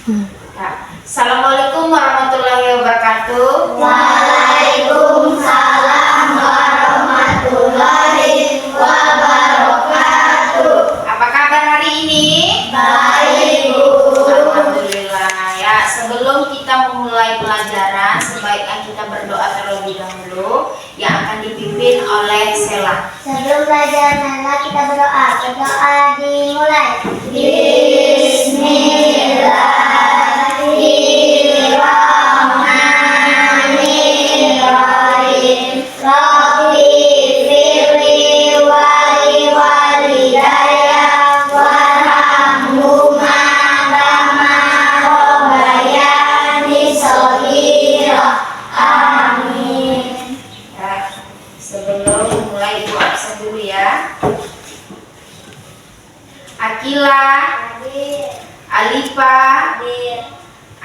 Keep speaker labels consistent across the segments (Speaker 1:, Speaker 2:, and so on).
Speaker 1: Ya. Assalamualaikum warahmatullahi wabarakatuh.
Speaker 2: Waalaikumsalam warahmatullahi wabarakatuh.
Speaker 1: Apa kabar hari ini?
Speaker 2: Baik, Bu.
Speaker 1: Alhamdulillah ya. Sebelum kita memulai pelajaran, sebaiknya kita berdoa terlebih dahulu yang akan dipimpin oleh Sela.
Speaker 2: Sebelum pelajaran kita berdoa. Berdoa dimulai. Bismillahirrahmanirrahim. Rabbi firli wali walidayya warhamhuma kama rabbayani shaghira. Amin.
Speaker 1: Ya. Sebelum mulai ibu absen dulu ya. Akila, Alifa,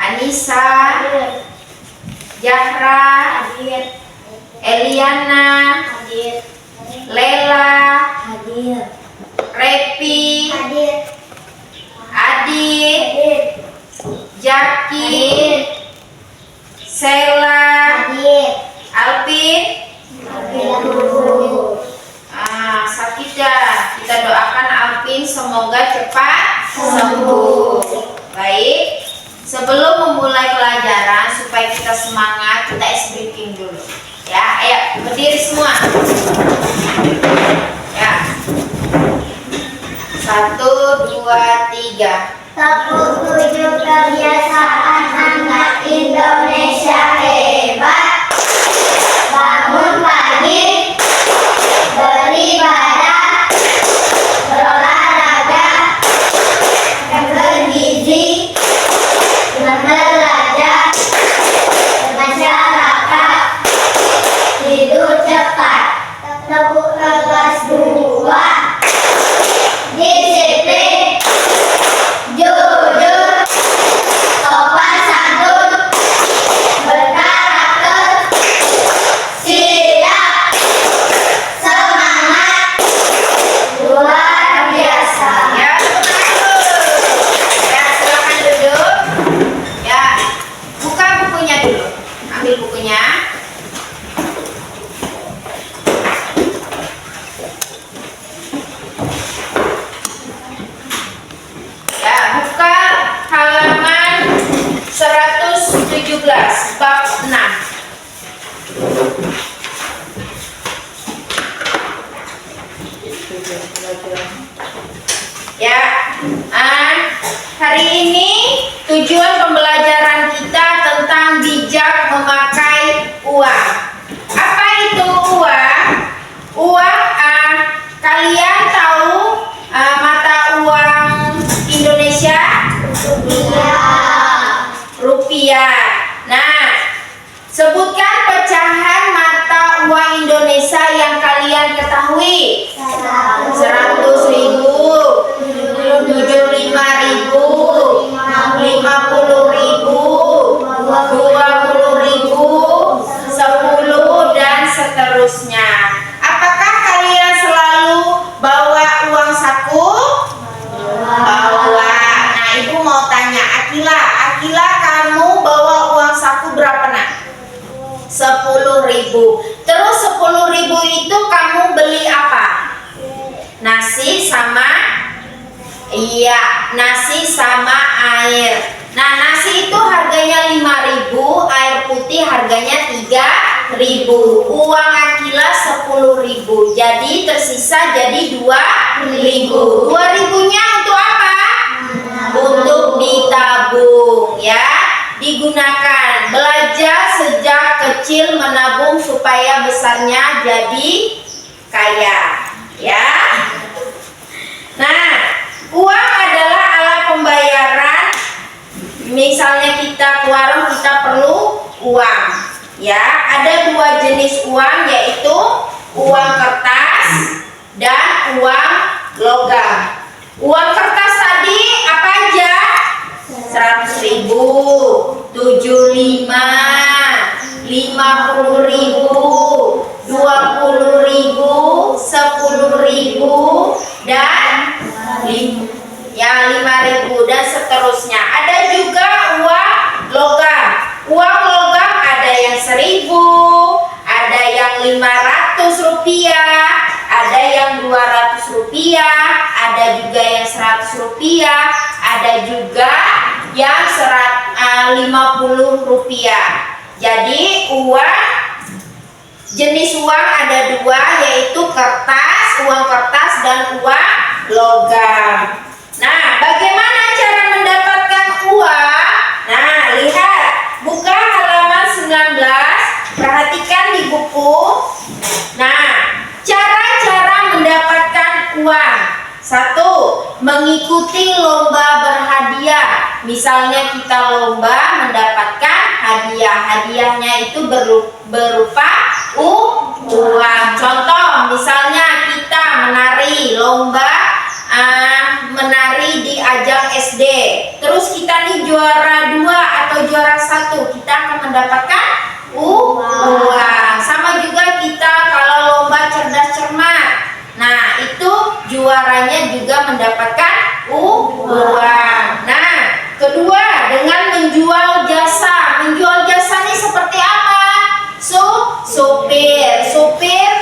Speaker 1: Anissa, Zahra, Eliana, Lela, Repi, Adit, Jaki, Sela, Alvin. Sakit ya. Kita doakan Alvin semoga cepat sembuh. Baik. Sebelum memulai pelajaran supaya kita semangat, kita ice breaking dulu. Ya, ayo berdiri semua. Ya. 1, 2, 3.
Speaker 2: 37 kebiasaan anak Indonesia hebat. Bangun pagi, beribadah, berolahraga, bergizi, belajar, bermasyarakat, tidur cepat, tepuk kelas 2, disiplin, jujur, sopan santun, berkarakter, siap, semangat, luar biasa.
Speaker 1: Ya, ya, silakan duduk. Ya, buka bukunya dulu. Ambil bukunya. Ya, buka halaman 117 bab 6. Ya, hari ini tujuan pembelajaran kita tentang bijak memakai uang. Apa itu uang? Uang, kalian tahu mata uang Indonesia? Rupiah. Nah, sebutkan pecahan mata uang Indonesia yang kalian ketahui. 100.000, 75.000, 50.000, 20.000, 10 dan seterusnya. Apakah kalian selalu bawa uang saku? Bawa. Nah, ibu mau tanya Akila, kamu bawa uang saku berapa nak? 10.000. Terus 10.000 itu kamu beli apa? Nasi sama nasi sama air. Nah, nasi itu harganya 5.000, air putih harganya 3.000. Uang Akila 10.000. Jadi tersisa jadi 2.000. 2.000-nya untuk apa? Untuk ditabung ya. Digunakan. Belajar sejak kecil menabung supaya besarnya jadi kaya ya. Nah, uang adalah alat pembayaran. Misalnya kita ke warung, kita perlu uang ya. Ada 2 jenis uang, yaitu uang kertas dan uang logam. Uang kertas tadi apa aja? 100.000, 75, 50.000, 20.000, 10.000 dan 5.000 dan seterusnya. Ada juga yang 50 rupiah. Jadi jenis uang ada dua, yaitu uang kertas dan uang logam. Nah, bagaimana cara mendapatkan uang? Nah, lihat, buka halaman 19, perhatikan di buku. Nah, cara-cara mendapatkan uang. 1. Mengikuti lomba berhadiah. Misalnya kita lomba mendapatkan hadiah. Hadiahnya itu berupa uang. Contoh, misalnya kita menari lomba menari di ajang SD. Terus kita nih juara 2 atau juara 1, kita akan mendapatkan uang. Sama juga kita kalau lomba cerdas cermat. Nah, itu juaranya juga mendapatkan uang. Nah, kedua, dengan menjual jasa. Menjual jasa ini seperti apa? Supir.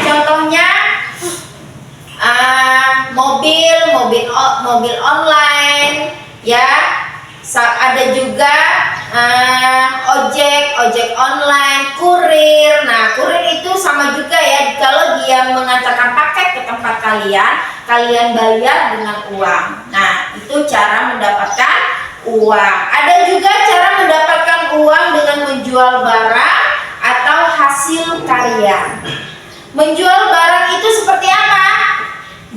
Speaker 1: Contohnya mobil online, ya. Ada juga ojek online, kurir. Nah, kurir itu sama juga ya, kalau dia mengantarkan paket ke tempat kalian bayar dengan uang. Nah, itu cara mendapatkan uang. Ada juga cara mendapatkan uang dengan menjual barang atau hasil karya. Menjual barang itu seperti apa?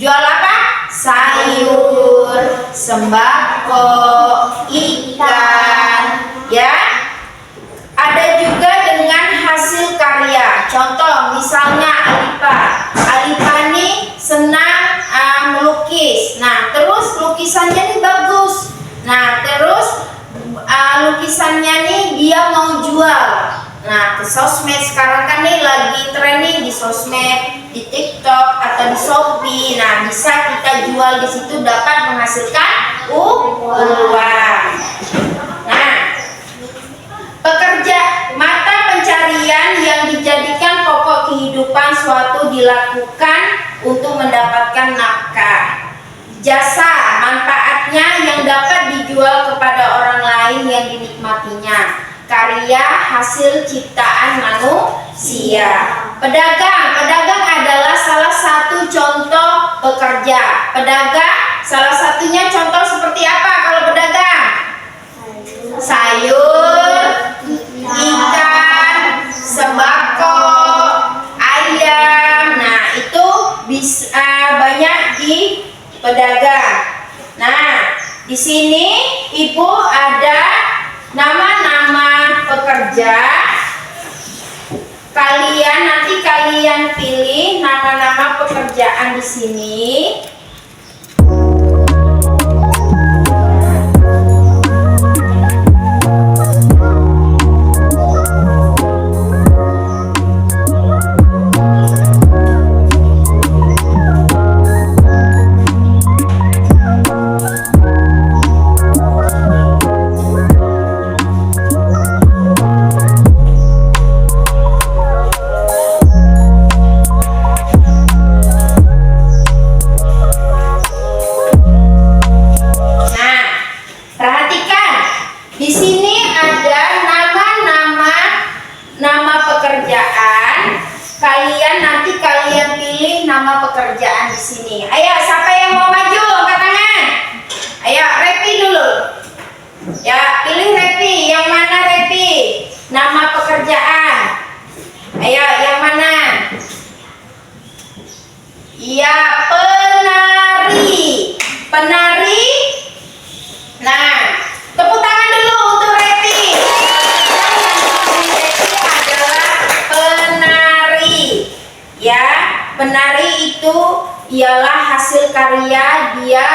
Speaker 1: Jual apa? Sayur, sembako, ikan, ya. Ada juga dengan hasil karya. Contoh, misalnya Alipa ini senang melukis. Nah, terus lukisannya ini bagus. Nah, terus lukisannya nih dia mau jual. Nah, ke sosmed sekarang kan nih lagi tren nih di sosmed, di TikTok atau di Shopee. Nah, bisa kita jual di situ, dapat menghasilkan uang. Nah, mata pencarian yang dijadikan pokok kehidupan suatu dilakukan untuk mendapatkan nafkah. Jasa, manfaatnya yang dapat dijual kepada orang lain yang dinikmatinya. Karya, hasil ciptaan manusia. Pedagang adalah salah satu contoh pekerja. Pedagang salah satunya contoh seperti apa kalau pedagang? Sayur, ikan, sembako, ayam. Nah, itu bisa banyak di pedagang. Nah, di sini Ibu ada nama-nama pekerja. Nanti kalian pilih nama-nama pekerjaan di sini. Nama pekerjaan di sini. Ayo, siapa yang mau maju? Angkat tangan. Ayo, Repi dulu. Ya, pilih Repi. Yang mana Repi? Nama pekerjaan. Ayo, yang mana? Iya, penari. Penari. Nah, tepuk tangan dulu untuk Repi. Repi adalah penari. Ya. Penari itu ialah hasil karya dia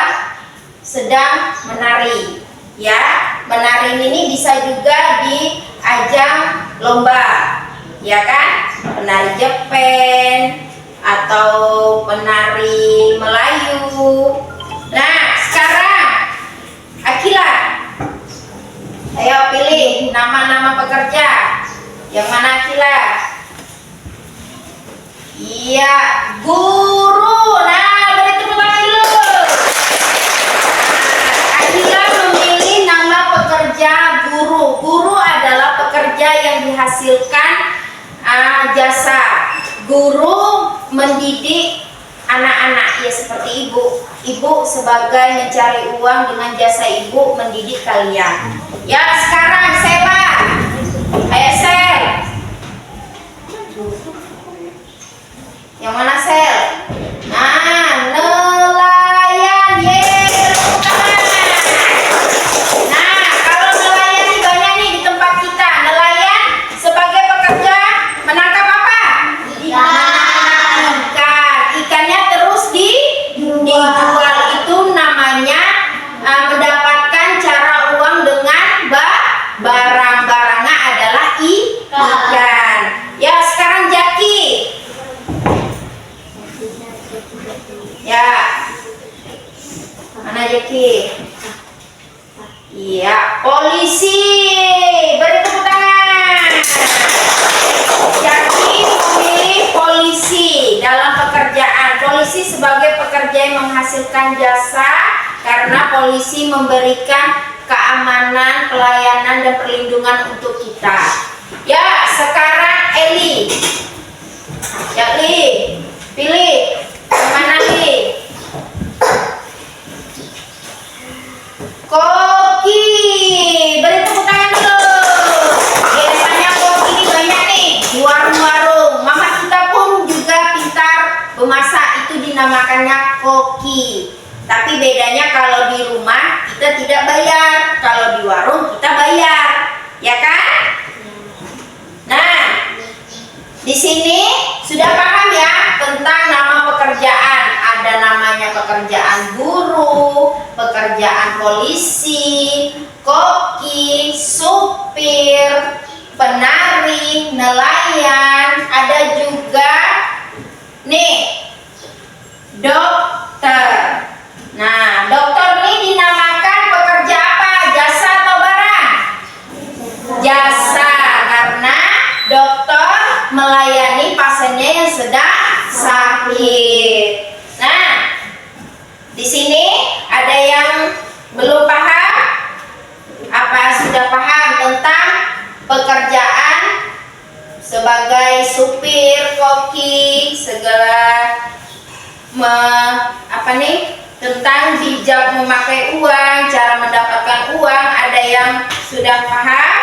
Speaker 1: sedang menari. Ya, menari ini bisa juga di ajang lomba, ya kan? Penari Jepang atau penari Melayu. Nah, sekarang Akila, ayo pilih nama-nama pekerja. Yang mana Akila? Iya, guru. Nah, beri tepuk tangan dulu. Akila memilih pekerja yang dihasilkan jasa. Guru mendidik anak-anak, ya seperti ibu. Ibu sebagai mencari uang dengan jasa ibu mendidik kalian. Ya sekarang Sela, ayo Sel. Yang mana Sel? Nah, nelayan, tepuk tangan. Nah, kalau nelayan ini banyak nih di tempat kita. Nelayan sebagai pekerja menangkap apa? Ikan. Ikannya terus dijual. Itu namanya mendapatkan cara uang dengan barang-barangnya adalah ikan. Ya, sekarang Jaki. Ya. Mana Jaki? Iya, polisi. Beri tepuk tangan. Jaki memilih polisi dalam pekerjaan. Polisi sebagai pekerja yang menghasilkan jasa karena polisi memberikan keamanan, pelayanan, dan perlindungan untuk kita. Ya, sekarang Eli. Ya, Li. Pilih. Yang mana, Li? Koki. Beri tepuk tangan dulu. Biasanya koki ini banyak nih di warung-warung. Mama kita pun juga pintar memasak, itu dinamakannya koki. Tapi bedanya kalau di rumah kita tidak bayar, kalau di warung kita bayar, ya kan? Nah, di sini sudah paham ya tentang nama pekerjaan. Ada namanya pekerjaan guru, pekerjaan polisi, koki, supir, penari, nelayan. Ada juga nih dokter. Nah, dokter ini dinamakan pekerja apa? Jasa atau barang? Jasa, karena dokter melayani pasiennya yang sedang sakit. Nah, di sini ada yang belum paham? Apa sudah paham tentang pekerjaan sebagai supir, koki, segala tentang bijak memakai uang, cara mendapatkan uang? Ada yang sudah paham?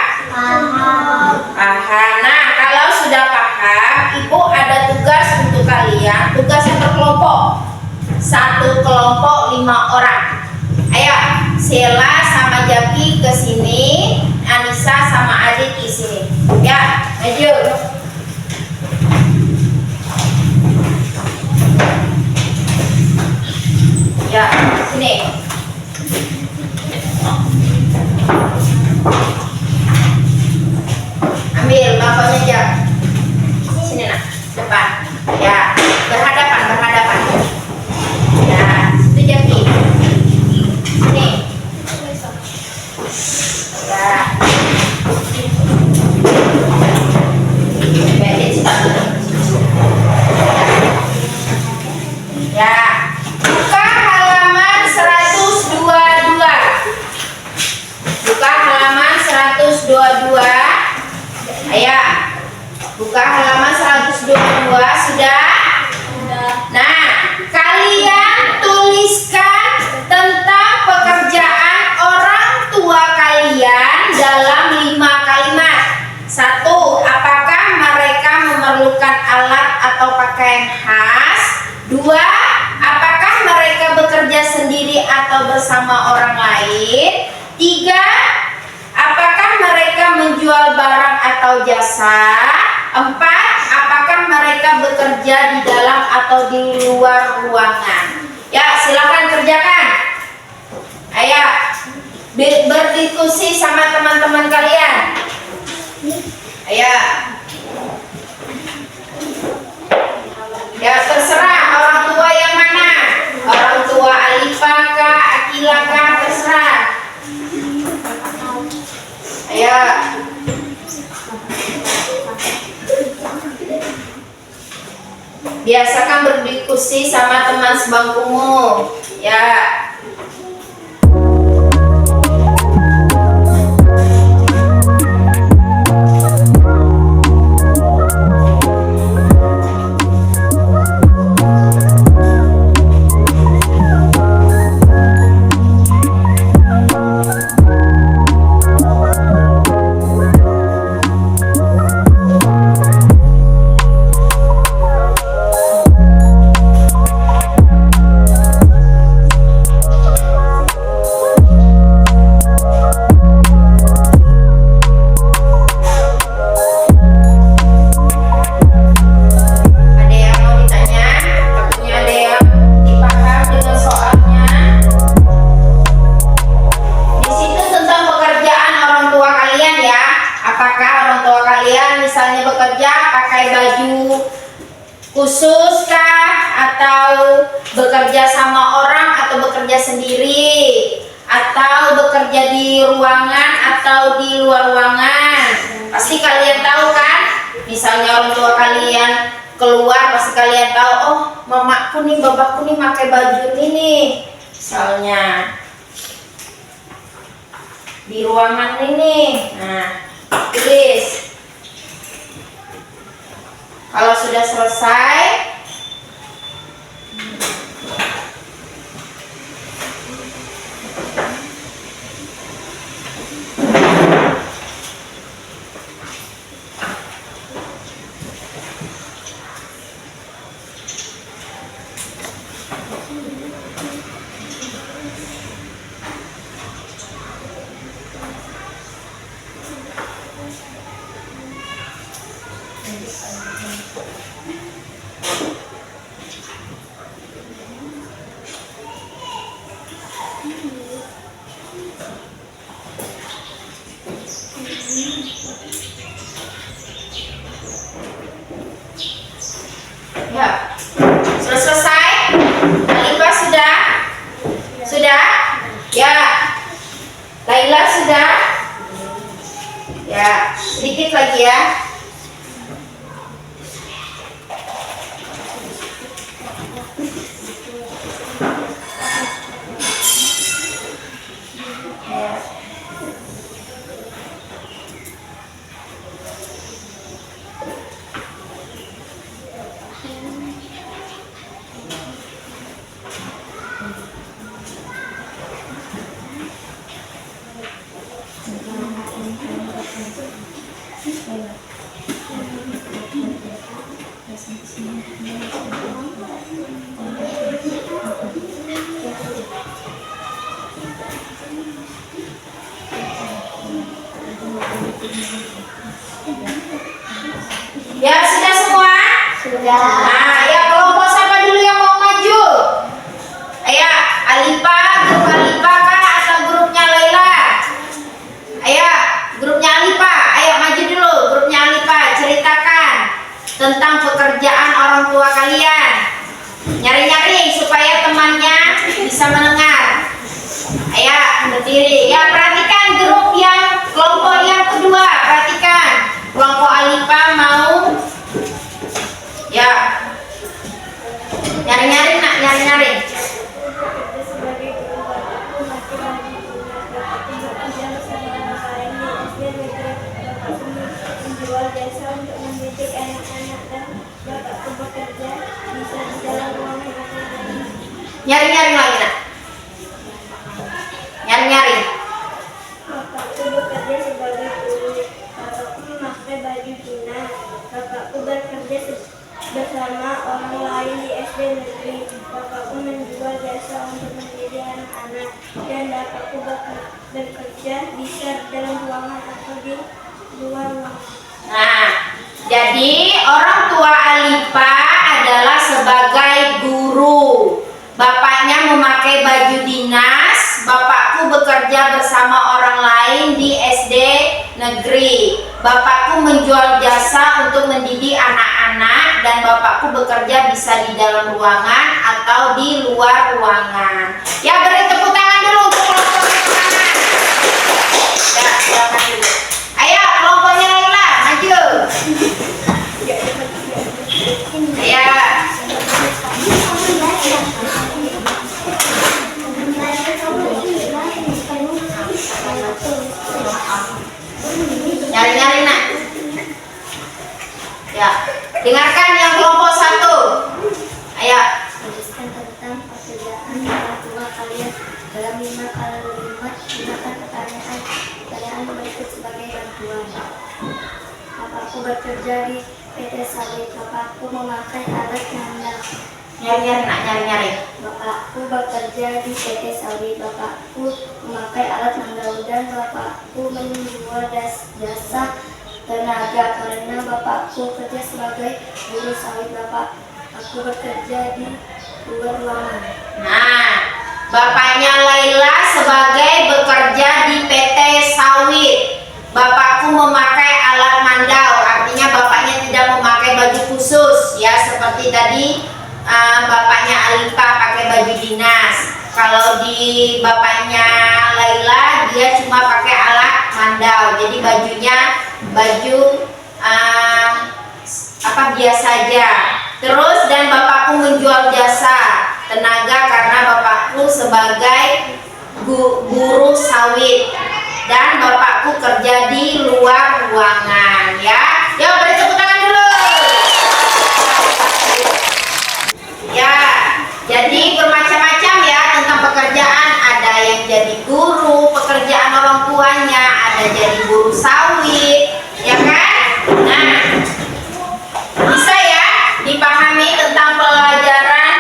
Speaker 1: Paham. Nah, kalau sudah paham, Ibu ada tugas untuk kalian. Tugas yang berkelompok. Satu kelompok 5 orang. Ayo, Sela sama Jaki ke sini, Anissa sama Adit di sini. Ya, maju. Ya, sini. Ambil bapaknya aja. Sini nak, depan. Ya, berhadapan. Ya, itu Jaki. Sini. Ya. Ya. Buka halaman 122. Buka halaman 122. Ayo. Buka halaman 122. Sudah? Nah, kalian tuliskan tentang pekerjaan orang tua kalian dalam 5 kalimat. 1. Apakah mereka memerlukan alat atau pakaian khas? 2. Apakah mereka bekerja sendiri atau bersama orang lain? 3. Apakah mereka menjual barang atau jasa? 4. Apakah mereka bekerja di dalam atau di luar ruangan? Ya, silakan kerjakan. Ayo, berdiskusi sama teman-teman kalian. Ayo. Ya, terserah orang tua yang mana. Orang tua Alifa kah, Akila kah, terserah. Ayo. Biasakan berdiskusi sama teman sebangkumu. Ya. pakai baju khusus kah, atau bekerja sama orang, atau bekerja sendiri, atau bekerja di ruangan atau di luar ruangan? Pasti kalian tahu kan? Misalnya orang tua kalian keluar, pasti kalian tahu, oh mamaku nih, bapakku nih pakai baju ini nih. Misalnya di ruangan ini. Nah, tulis. Kalau sudah selesai, ya, sudah selesai. Alifah sudah? Sudah? Ya. Laila sudah? Ya, sedikit lagi ya. Ya, sudah semua?
Speaker 2: Sudah.
Speaker 1: Nah, ya kelompok siapa dulu yang mau maju? Ayo, Alifah, grup Alifah kah atau grupnya Laila? Ayo, grupnya Alifah, ayo maju dulu, grupnya Alifah, ceritakan tentang pekerjaan orang tua kalian. Nyari-nyari supaya temannya bisa mendengar. Ayo, berdiri. Ya, perhatikan grup yang kelompok yang kedua, perhatikan. Kelompok Alifah mau, ya, nyari-nyari nak, nyari-nyari.
Speaker 2: Menjual jasa untuk mendidik anak-anak dan bapakku bekerja bisa di dalam ruangan.
Speaker 1: Nyari-nyari lagi nak. Nyari-nyari.
Speaker 2: Bapakku bekerja sebagai guru. Bapakku memakai baju dinas. Bapakku bekerja bersama orang lain di SD negeri. Bapakku menjual jasa untuk mendidik anak-anak dan bapakku bekerja bisa di dalam ruangan atau di luar ruangan.
Speaker 1: Nah, jadi orang tua Alifah adalah sebagai guru. Bapaknya memakai baju dinas, bapakku bekerja bersama orang lain di SD negeri. Bapakku menjual jasa untuk mendidik anak-anak dan bapakku bekerja bisa di dalam ruangan atau di luar ruangan. Ya, beri tepuk tangan dulu untuk kelompok pertama. Ya, silakan dulu. Ayo, kelompoknya Laila, maju. Ya. Nyari-nyari nak. Ya, dengarkan yang kelompok satu. Ayo.
Speaker 2: Tuliskan tentang pekerjaan orang tua kalian dalam 5x5. Gunakan pertanyaan berikut sebagai bantuan. Bapakku bekerja di PT Sawit. Bapakku memakai alat mandang.
Speaker 1: Nyari-nyari nak, nyari-nyari.
Speaker 2: Bapakku bekerja di PT Sawit. Bapakku memakai alat mandang dan bapakku menjual jasa tenaga karena bapakku kerja sebagai guru sawit. Bapakku bekerja di luar ruangan.
Speaker 1: Nah, bapaknya Laila sebagai bekerja di PT Sawit. Bapakku memakai alat mandau, artinya bapaknya tidak memakai tadi bapaknya Alifa pakai baju dinas. Kalau di bapaknya Laila dia cuma pakai alat mandau. Jadi bajunya baju biasa aja. Terus dan bapakku menjual jasa tenaga karena bapakku sebagai guru sawit dan bapakku kerja di luar ruangan. Ya, yuk beri tepuk tangan dulu. Ya, jadi bermacam-macam ya tentang pekerjaan. Ada yang jadi guru, pekerjaan orang tuanya, ada jadi guru sawit, ya kan? Nah, bisa ya dipahami tentang pelajaran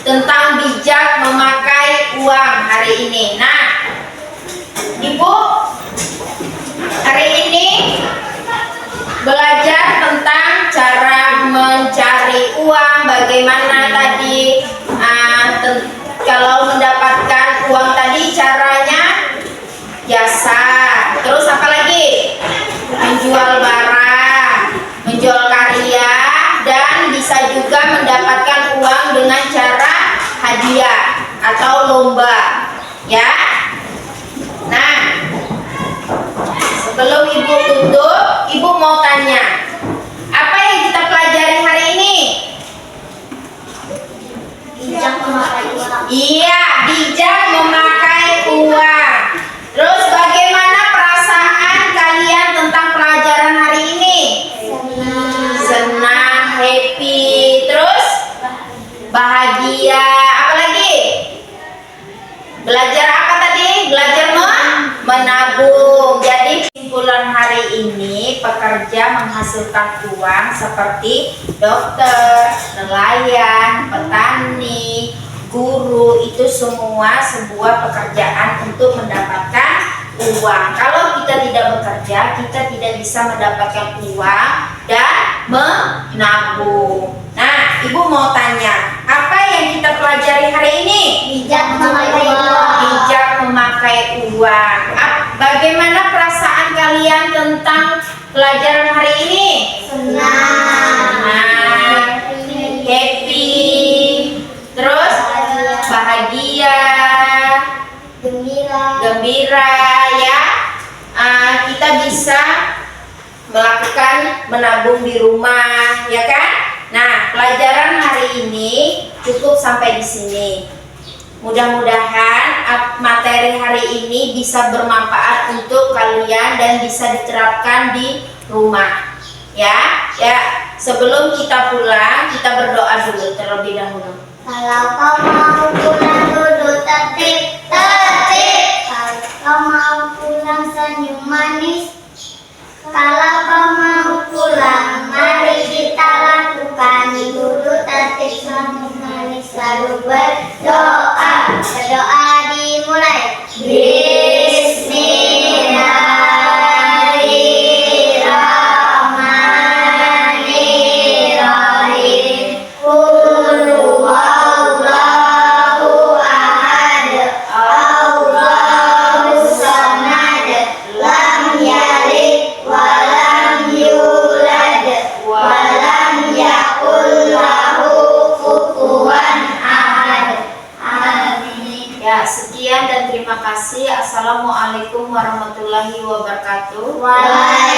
Speaker 1: tentang bijak memakai uang hari ini. Nah, Ibu hari ini belajar tentang cara mencari uang, bagaimana tadi kalau mendapatkan uang tadi caranya jasa, terus apa lagi? Menjual barang, menjual karya, dan bisa juga mendapatkan uang dengan cara hadiah atau lomba, ya. Nah, sebelum Ibu tutup, Ibu mau tanya, apa yang kita pelajari hari ini?
Speaker 2: Bijak memakai uang.
Speaker 1: Iya, bijak memakai uang. Terus bagaimana perasaan kalian tentang pelajaran hari ini? Senang, happy, terus bahagia. Apa lagi? Belajar apa tadi? Belajar menabung. Jadi kesimpulan hari ini, pekerja menghasilkan uang seperti dokter, nelayan, petani, guru, itu semua sebuah pekerjaan untuk mendapatkan uang. Kalau kita tidak bekerja, kita tidak bisa mendapatkan uang dan menabung. Nah, Ibu mau tanya, apa yang kita pelajari hari ini?
Speaker 2: Bijak memakai uang.
Speaker 1: Bijak memakai uang. Bagaimana perasaan kalian tentang pelajaran hari ini?
Speaker 2: Senang,
Speaker 1: happy, terus bahagia, gembira, ya. Kita bisa melakukan menabung di rumah, ya kan? Nah, pelajaran hari ini cukup sampai di sini. Mudah-mudahan materi hari ini bisa bermanfaat untuk kalian dan bisa diterapkan di rumah. Ya, sebelum kita pulang, kita berdoa dulu terlebih dahulu.
Speaker 2: kalau kau mau pulang duduk tertib. Kalau kau mau pulang senyum manis. Kalau kau mau pulang, mari kita lakukan duduk tertib senyum manis, lalu berdoa. Berdoa dimulai. Bismillahirrahmanirrahim. Qul huwallahu ahad, Allahus samad, lam yalid wa lam yulad wa lam yakul lahu kufuwan ahad. Amin.
Speaker 1: Ya, sekian dan terima kasih. Assalamualaikum warahmatullahi wabarakatuh.
Speaker 2: Waalaikumsalam.